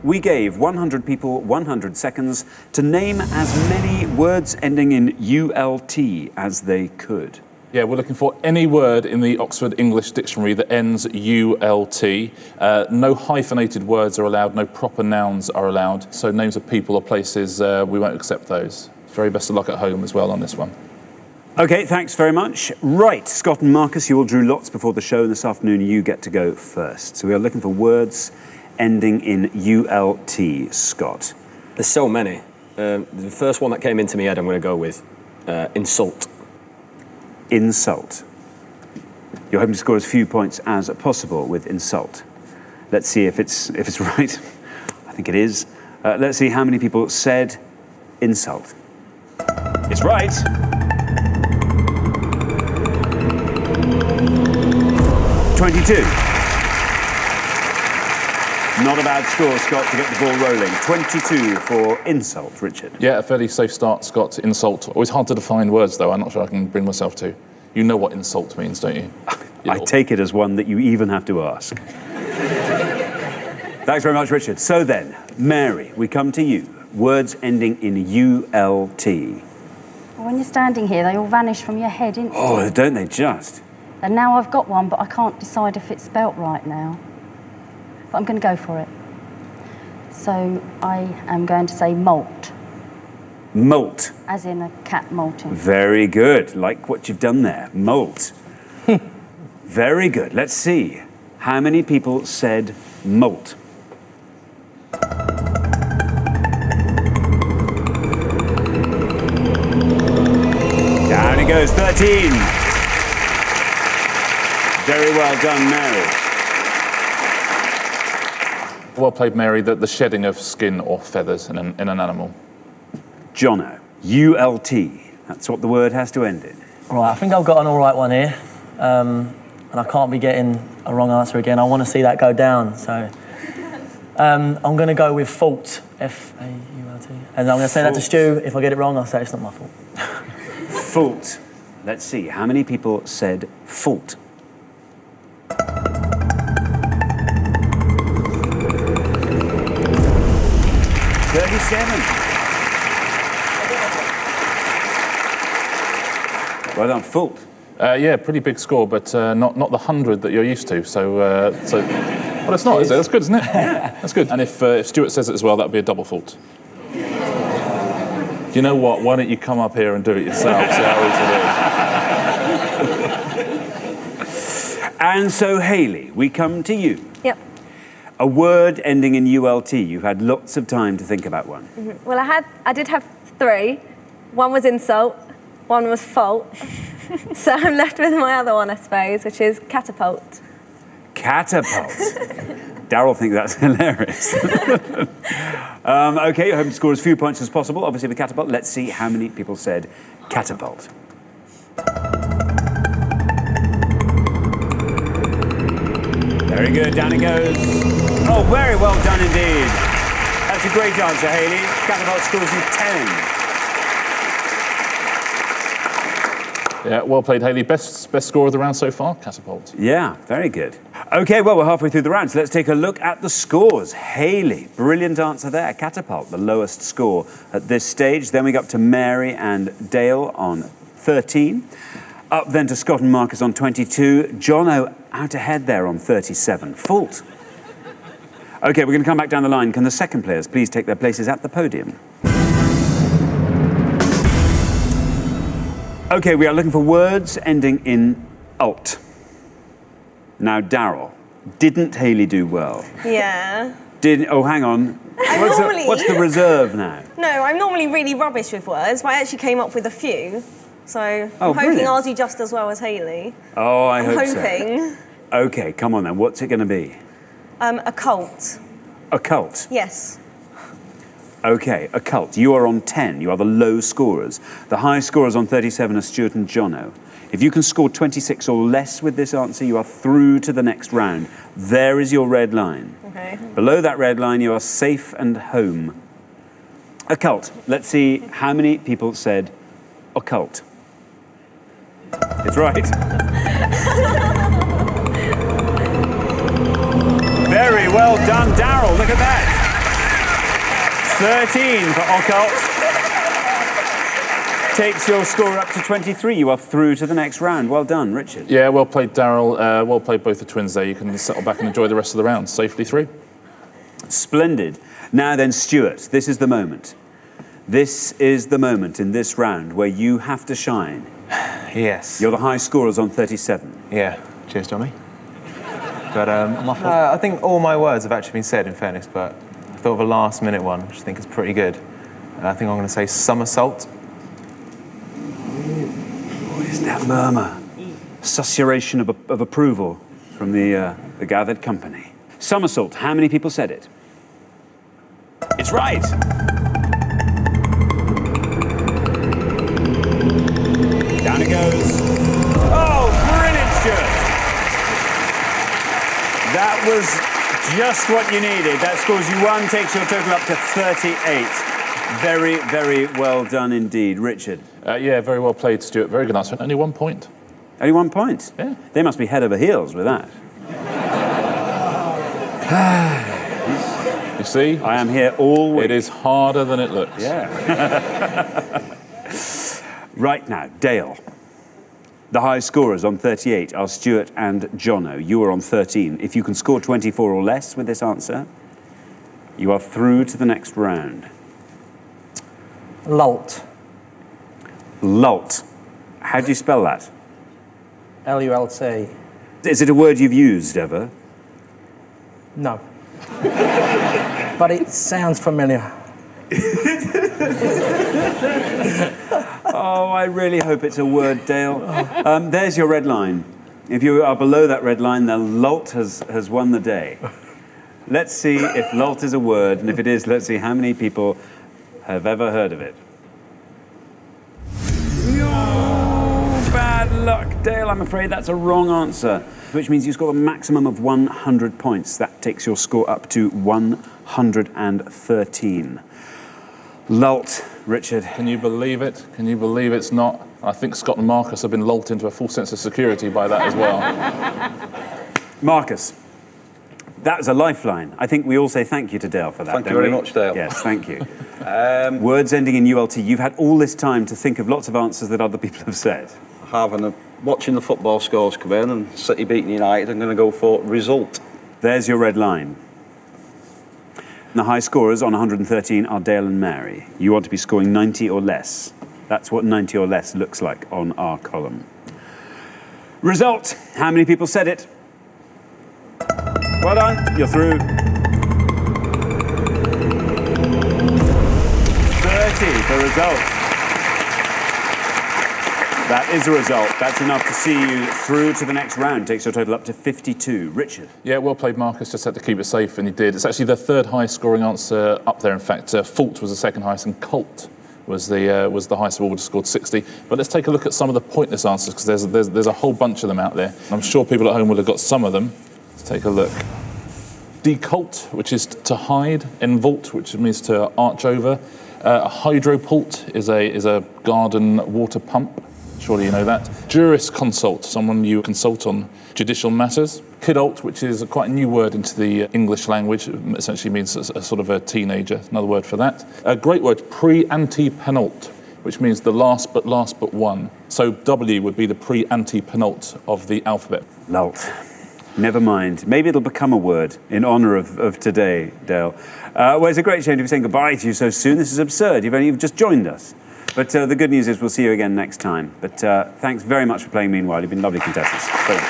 we gave 100 people 100 seconds to name as many words ending in ULT as they could. Yeah, we're looking for any word in the Oxford English Dictionary that ends ULT. No hyphenated words are allowed, no proper nouns are allowed. So names of people or places, we won't accept those. Very best of luck at home as well on this one. OK, thanks very much. Right, Scott and Marcus, you all drew lots before the show, and this afternoon you get to go first. So we are looking for words ending in ULT. Scott. There's so many. The first one that came into my head I'm going to go with, insult. Insult. You're hoping to score as few points as possible with insult. Let's see if it's right. I think it is. Let's see how many people said insult. It's right. $22. Not a bad score, Scott, to get the ball rolling. 22 for insult, Richard. Yeah, a fairly safe start, Scott. Insult. Always hard to define words, though. I'm not sure I can bring myself to. You know what insult means, don't you? I take it as one that you even have to ask. Thanks very much, Richard. So then, Mary, we come to you. Words ending in ULT. When you're standing here, they all vanish from your head instantly. Oh, don't they just? And now I've got one, but I can't decide if it's spelt right now. But I'm going to go for it. So I am going to say molt. Molt. As in a cat molting. Very good. Like what you've done there. Molt. Very good. Let's see. How many people said molt? Down it goes. 13. Very well done, Mary. Well played, Mary. The shedding of skin or feathers in an animal. Jono. ULT. That's what the word has to end in. Right, I think I've got an all right one here. And I can't be getting a wrong answer again. I want to see that go down, so... I'm going to go with fault. F-A-U-L-T. And I'm going to say that to Stu. If I get it wrong, I'll say it's not my fault. Fault. Let's see. How many people said fault? 37. Well done, fault. Yeah, pretty big score, but not the 100 that you're used to. So, well, it's not, is it? That's good, isn't it? Yeah. That's good. And if Stuart says it as well, that'd be a double fault. You know what? Why don't you come up here and do it yourself? See how easy it is. And so, Hayley, we come to you. Yep. A word ending in ULT. You've had lots of time to think about one. Mm-hmm. Well, I did have 3. One was insult, one was fault. So I'm left with my other one, I suppose, which is catapult. Catapult. Darryl thinks that's hilarious. OK, you're hoping to score as few points as possible. Obviously, with catapult, let's see how many people said catapult. Very good, down it goes. Oh, very well done indeed. That's a great answer, Hayley. Catapult scores you 10. Yeah, well played, Hayley. Best score of the round so far, catapult. Yeah, very good. OK, well, we're halfway through the round, so let's take a look at the scores. Hayley, brilliant answer there. Catapult, the lowest score at this stage. Then we go up to Mary and Dale on 13. Up then to Scott and Marcus on 22. Jono out ahead there on 37. Fault. OK, we're going to come back down the line. Can the second players please take their places at the podium? OK, we are looking for words ending in alt. Now, Darryl, didn't Hayley do well? Yeah. Oh, hang on. What's the reserve now? No, I'm normally really rubbish with words, but I actually came up with a few. So I'm hoping brilliant. I'll do just as well as Hayley. Oh, I'm hoping. So. OK, come on then. What's it going to be? A cult. A cult? Yes. OK, a cult. You are on 10. You are the low scorers. The high scorers on 37 are Stuart and Jono. If you can score 26 or less with this answer, you are through to the next round. There is your red line. Okay. Below that red line, you are safe and home. Occult. Let's see how many people said occult. It's right. Very well done, Darryl. Look at that. 13 for occult. Takes your score up to 23. You are through to the next round. Well done, Richard. Yeah, well played, Daryl. Well played, both the twins there. You can settle back and enjoy the rest of the round safely through. Splendid. Now then, Stuart, this is the moment. This is the moment in this round where you have to shine. Yes. You're the high scorers on 37. Yeah. Cheers, Johnny. But I think all my words have actually been said, in fairness, but I thought of a last-minute one, which I think is pretty good. I think I'm going to say somersault. Is that murmur? Susurration of approval from the gathered company. Somersault, how many people said it? It's right! Down it goes. Oh, brilliant, Stuart! That was just what you needed. That scores you 1, takes your total up to 38. Very, very well done indeed. Richard? Yeah, very well played, Stuart. Very good answer. Only 1 point. Only 1 point? Yeah. They must be head over heels with that. You see? I am here all week. It is harder than it looks. Yeah. Right now, Dale. The high scorers on 38 are Stuart and Jono. You are on 13. If you can score 24 or less with this answer, you are through to the next round. Lult. Lult. How do you spell that? L-U-L-T. Is it a word you've used ever? No. But it sounds familiar. Oh, I really hope it's a word, Dale. There's your red line. If you are below that red line, then Lult has won the day. Let's see if Lult is a word, and if it is, let's see how many people have ever heard of it. Bad luck, Dale. I'm afraid that's a wrong answer, which means you score a maximum of 100 points. That takes your score up to 113. Lult, Richard. Can you believe it? Can you believe it's not? I think Scott and Marcus have been lulled into a false sense of security by that as well. Marcus, that was a lifeline. I think we all say thank you to Dale for that. Thank you very much, Dale. Yes, thank you. Words ending in ULT. You've had all this time to think of lots of answers that other people have said. Watching the football scores come in and City beating United, I'm going to go for result. There's your red line. And the high scorers on 113 are Dale and Mary. You want to be scoring 90 or less. That's what 90 or less looks like on our column. Result. How many people said it? Well done. You're through. 30, the result. That is a result. That's enough to see you through to the next round. Takes your total up to 52. Richard? Yeah, well played, Marcus. Just had to keep it safe, and he did. It's actually the third highest scoring answer up there. In fact, fault was the second highest, and cult was the highest of all, just scored 60. But let's take a look at some of the pointless answers, because there's a whole bunch of them out there. I'm sure people at home will have got some of them. Let's take a look. Decult, which is to hide. Envault, which means to arch over. A hydropult is a garden water pump. Surely you know that. Jurisconsult, someone you consult on judicial matters. Kidult, which is quite a new word into the English language. It essentially means a sort of a teenager, another word for that. A great word, pre-ante-penult, which means the last but one. So W would be the pre-ante-penult of the alphabet. Lult. Never mind. Maybe it'll become a word in honour of today, Dale. Well, it's a great shame to be saying goodbye to you so soon. This is absurd. You've just joined us. But the good news is we'll see you again next time. But thanks very much for playing meanwhile. You've been lovely contestants. Brilliant.